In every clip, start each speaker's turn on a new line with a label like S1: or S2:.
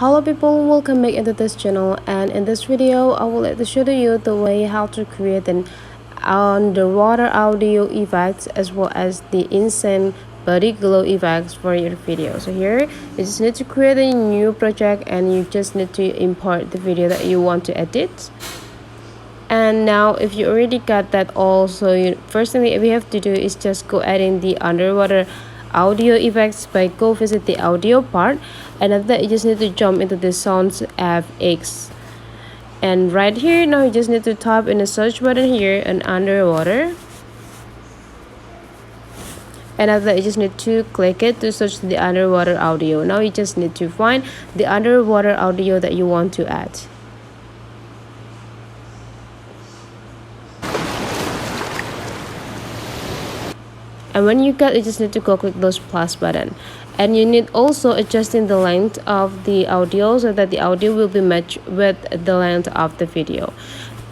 S1: Hello people, welcome back into this channel, and in this video I would like to show you the way how to create an underwater audio effects as well as the insane body glow effects for your video. So here you just need to create a new project and you just need to import the video that you want to edit. And now if you already got that all, so first thing that we have to do is just go adding the underwater audio effects by go visit the audio part, and after that you just need to jump into the sounds fx, and right here now you just need to type in the search button here and underwater, and after that you just need to click it to search the underwater audio. Now you just need to find the underwater audio that you want to add. And when you get it, you just need to go click those plus button, and you need also adjusting the length of the audio so that the audio will be matched with the length of the video.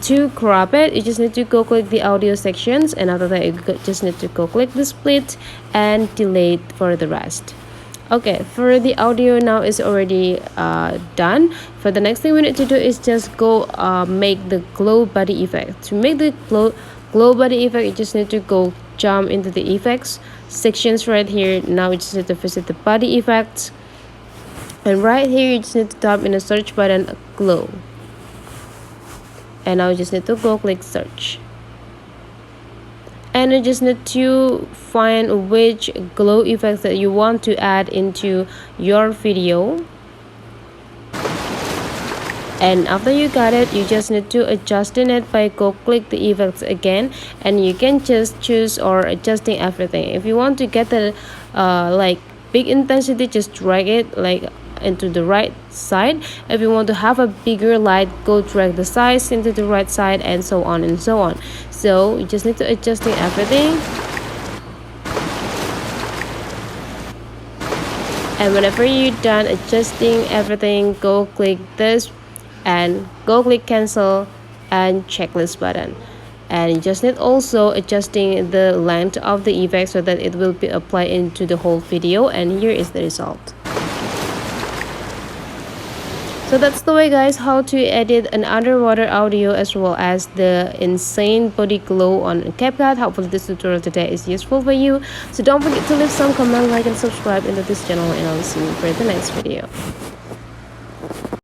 S1: To crop it, you just need to go click the audio sections, and after that you just need to go click the split and delete for the rest. Okay, for the audio now is already done. For the next thing we need to do is just go make the glow body effect. To make the glow body effect, you just need to go jump into the effects sections right here. Now you just need to visit the body effects, and right here you just need to type in the search button glow, and now you just need to go click search, and you just need to find which glow effects that you want to add into your video. And after you got it, you just need to adjusting it by go click the effects again, and you can just choose or adjusting everything. If you want to get the like big intensity, just drag it like into the right side. If you want to have a bigger light, go drag the size into the right side, and so on and so on. So you just need to adjusting everything, and whenever you're done adjusting everything, go click this and go click cancel and checklist button, and you just need also adjusting the length of the effect so that it will be applied into the whole video. And here is the result. So that's the way guys how to edit an underwater audio as well as the insane body glow on Capcut. Hopefully this tutorial today is useful for you. So don't forget to leave some comment, like and subscribe into this channel, and I'll see you for the next video.